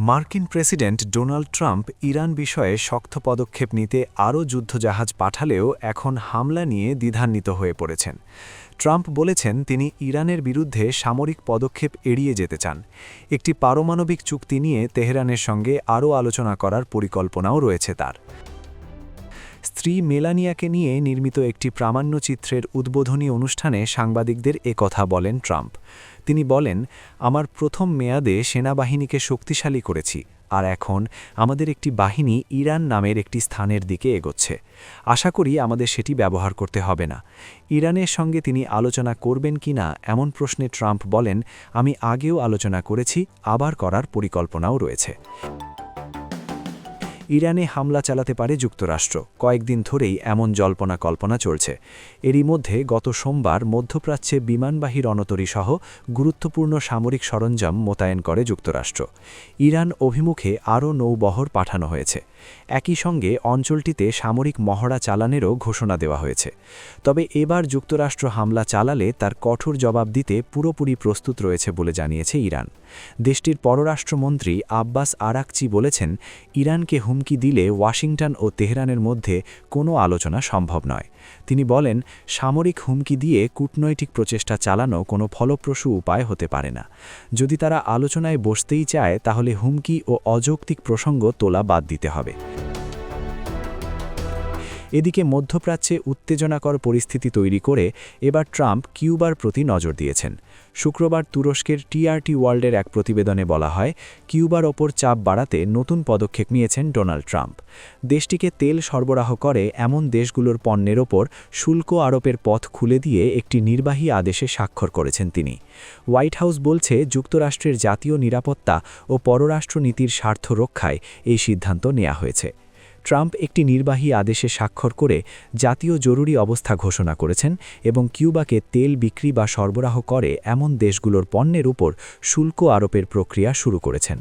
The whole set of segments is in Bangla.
মার্কিন প্রেসিডেন্ট ডোনাল্ড ট্রাম্প ইরান বিষয়ে শক্ত পদক্ষেপ নিতে আরও যুদ্ধজাহাজ পাঠালেও এখন হামলা নিয়ে দ্বিধান্বিত হয়ে পড়েছেন। ট্রাম্প বলেছেন তিনি ইরানের বিরুদ্ধে সামরিক পদক্ষেপ এড়িয়ে যেতে চান। একটি পারমাণবিক চুক্তি নিয়ে তেহরানের সঙ্গে আরও আলোচনা করার পরিকল্পনাও রয়েছে তার। স্ত্রী মেলানিয়াকে নিয়ে নির্মিত একটি প্রামাণ্যচিত্রের উদ্বোধনী অনুষ্ঠানে সাংবাদিকদের একথা বলেন ট্রাম্প। তিনি বলেন, আমার প্রথম মেয়াদে সেনাবাহিনীকে শক্তিশালী করেছি, আর এখন আমাদের একটি বাহিনী ইরান নামের একটি স্থানের দিকে এগোচ্ছে। আশা করি আমাদের সেটি ব্যবহার করতে হবে না। ইরানের সঙ্গে তিনি আলোচনা করবেন কিনা এমন প্রশ্নে ট্রাম্প বলেন, আমি আগেও আলোচনা করেছি, আবার করার পরিকল্পনাও রয়েছে। ইরানে হামলা চালাতে পারে যুক্তরাষ্ট্র, কয়েকদিন ধরেই এমন জল্পনা কল্পনা চলছে। এরই মধ্যে গত সোমবার মধ্যপ্রাচ্যে বিমানবাহী রণতরীসহ গুরুত্বপূর্ণ সামরিক সরঞ্জাম মোতায়েন করে যুক্তরাষ্ট্র। ইরান অভিমুখে আরও নৌবহর পাঠানো হয়েছে। একই সঙ্গে অঞ্চলটিতে সামরিক মহড়া চালানেরও ঘোষণা দেওয়া হয়েছে। তবে এবার যুক্তরাষ্ট্র হামলা চালালে তার কঠোর জবাব দিতে পুরোপুরি প্রস্তুত রয়েছে বলে জানিয়েছে ইরান। দেশটির পররাষ্ট্রমন্ত্রী আব্বাস আরাকচি বলেছেন, ইরানকে হুমকি দিলে ওয়াশিংটন ও তেহরানের মধ্যে কোনো আলোচনা সম্ভব নয়। তিনি বলেন, সামরিক হুমকি দিয়ে কূটনৈতিক প্রচেষ্টা চালানো কোনো ফলপ্রসূ উপায় হতে পারে না। যদি তারা আলোচনায় বসতেই চায় তাহলে হুমকি ও অযৌক্তিক প্রসঙ্গ তোলা বাদ দিতে হবে। এদিকে মধ্যপ্রাচ্যে উত্তেজনাকর পরিস্থিতি তৈরি করে এবার ট্রাম্প কিউবার প্রতি নজর দিয়েছেন। শুক্রবার তুরস্কের টিআরটি ওয়ার্ল্ডের এক প্রতিবেদনে বলা হয়, কিউবার ওপর চাপ বাড়াতে নতুন পদক্ষেপ নিয়েছেন ডোনাল্ড ট্রাম্প। দেশটিকে তেল সরবরাহ করে এমন দেশগুলোর পণ্যের ওপর শুল্ক আরোপের পথ খুলে দিয়ে একটি নির্বাহী আদেশে স্বাক্ষর করেছেন তিনি। হোয়াইট হাউস বলছে, যুক্তরাষ্ট্রের জাতীয় নিরাপত্তা ও পররাষ্ট্রনীতির স্বার্থ রক্ষায় এই সিদ্ধান্ত নেওয়া হয়েছে। ট্রাম্প একটি নির্বাহী আদেশে স্বাক্ষর করে জাতীয় জরুরি অবস্থা ঘোষণা করেছেন এবং কিউবাকে তেল বিক্রি বা সরবরাহ করে এমন দেশগুলোর পণ্যের উপর শুল্ক আরোপের প্রক্রিয়া শুরু করেছেন।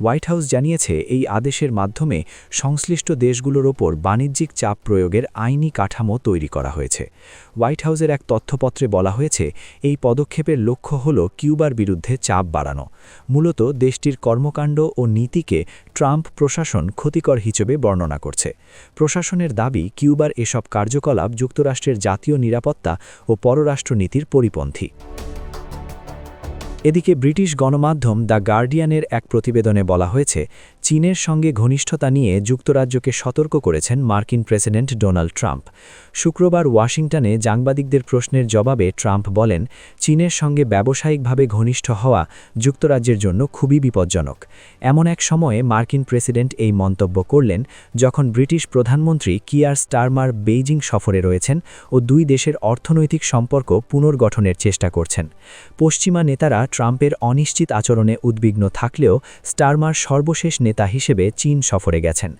হোয়াইট হাউস জানিয়েছে, এই আদেশের মাধ্যমে সংশ্লিষ্ট দেশগুলোর ওপর বাণিজ্যিক চাপ প্রয়োগের আইনি কাঠামো তৈরি করা হয়েছে। হোয়াইট হাউসের এক তথ্যপত্রে বলা হয়েছে, এই পদক্ষেপের লক্ষ্য হল কিউবার বিরুদ্ধে চাপ বাড়ানো। মূলত দেশটির কর্মকাণ্ড ও নীতিকে ট্রাম্প প্রশাসন ক্ষতিকর হিসেবে বর্ণনা করছে। প্রশাসনের দাবি, কিউবার এসব কার্যকলাপ যুক্তরাষ্ট্রের জাতীয় নিরাপত্তা ও পররাষ্ট্রনীতির পরিপন্থী। এদিকে ব্রিটিশ গণমাধ্যম দ্য গার্ডিয়ানের এক প্রতিবেদনে বলা হয়েছে, চীনের সঙ্গে ঘনিষ্ঠতা নিয়ে যুক্তরাজ্যকে সতর্ক করেছেন মার্কিন প্রেসিডেন্ট ডোনাল্ড ট্রাম্প। শুক্রবার ওয়াশিংটনে সাংবাদিকদের প্রশ্নের জবাবে ট্রাম্প বলেন, চীনের সঙ্গে ব্যবসায়িকভাবে ঘনিষ্ঠ হওয়া যুক্তরাজ্যের জন্য খুবই বিপজ্জনক। এমন এক সময়ে মার্কিন প্রেসিডেন্ট এই মন্তব্য করলেন যখন ব্রিটিশ প্রধানমন্ত্রী কিয়ার স্টারমার বেইজিং সফরে রয়েছেন ও দুই দেশের অর্থনৈতিক সম্পর্ক পুনর্গঠনের চেষ্টা করছেন। পশ্চিমা নেতারা ট্রাম্পের অনিশ্চিত আচরণে উদ্বিগ্ন থাকলেও স্টারমার সর্বশেষ নেতা হিসেবে চীন সফরে গেছেন।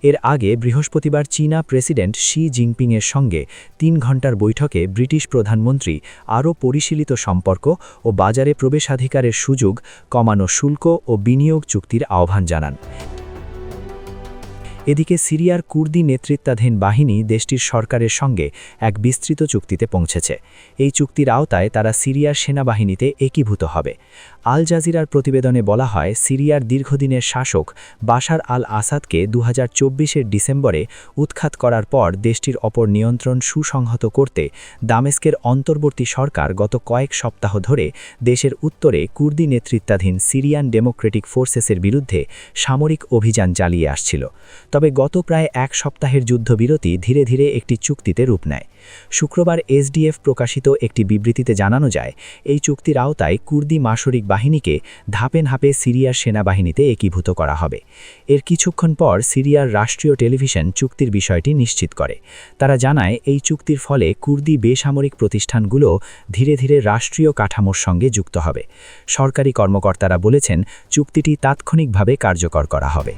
এর আগে বৃহস্পতিবার চীনা প্রেসিডেন্ট শি জিনপিংয়ের সঙ্গে ৩ ঘণ্টার বৈঠকে ব্রিটিশ প্রধানমন্ত্রী আরও পরিশীলিত সম্পর্ক ও বাজারে প্রবেশাধিকারের সুযোগ, কমানো শুল্ক ও বিনিয়োগ চুক্তির আহ্বান জানান। এদিকে সিরিয়ার কুর্দি নেতৃত্বাধীন বাহিনী দেশটির সরকারের সঙ্গে এক বিস্তৃত চুক্তিতে পৌঁছেছে। এই চুক্তির আওতায় তারা সিরিয়ার সেনাবাহিনীতে একীভূত হবে। আল জাজিরার প্রতিবেদনে বলা হয়, সিরিয়ার দীর্ঘদিনের শাসক বাশার আল আসাদকে ২০২৪-এর ডিসেম্বরে উৎখাত করার পর দেশটির অপর নিয়ন্ত্রণ সুসংহত করতে দামেস্কের অন্তর্বর্তী সরকার গত কয়েক সপ্তাহ ধরে দেশের উত্তরে কুর্দি নেতৃত্বাধীন সিরিয়ান ডেমোক্রেটিক ফোর্সেসের বিরুদ্ধে সামরিক অভিযান চালিয়ে আসছিল। তবে গত প্রায় এক সপ্তাহের যুদ্ধবিরতি ধীরে ধীরে একটি চুক্তিতে রূপ নেয়। শুক্রবার এসডিএফ প্রকাশিত একটি বিবৃতিতে জানানো যায়, এই চুক্তির আওতায় কুর্দি মাসরিক বাহিনীকে ধাপে ধাপে সিরিয়ার সেনাবাহিনীতে একীভূত করা হবে। এর কিছুক্ষণ পর সিরিয়ার রাষ্ট্রীয় টেলিভিশন চুক্তির বিষয়টি নিশ্চিত করে। তারা জানায়, এই চুক্তির ফলে কুর্দি বেসামরিক প্রতিষ্ঠানগুলো ধীরে ধীরে রাষ্ট্রীয় কাঠামোর সঙ্গে যুক্ত হবে। সরকারি কর্মকর্তারা বলেছেন, চুক্তিটি তাৎক্ষণিকভাবে কার্যকর করা হবে।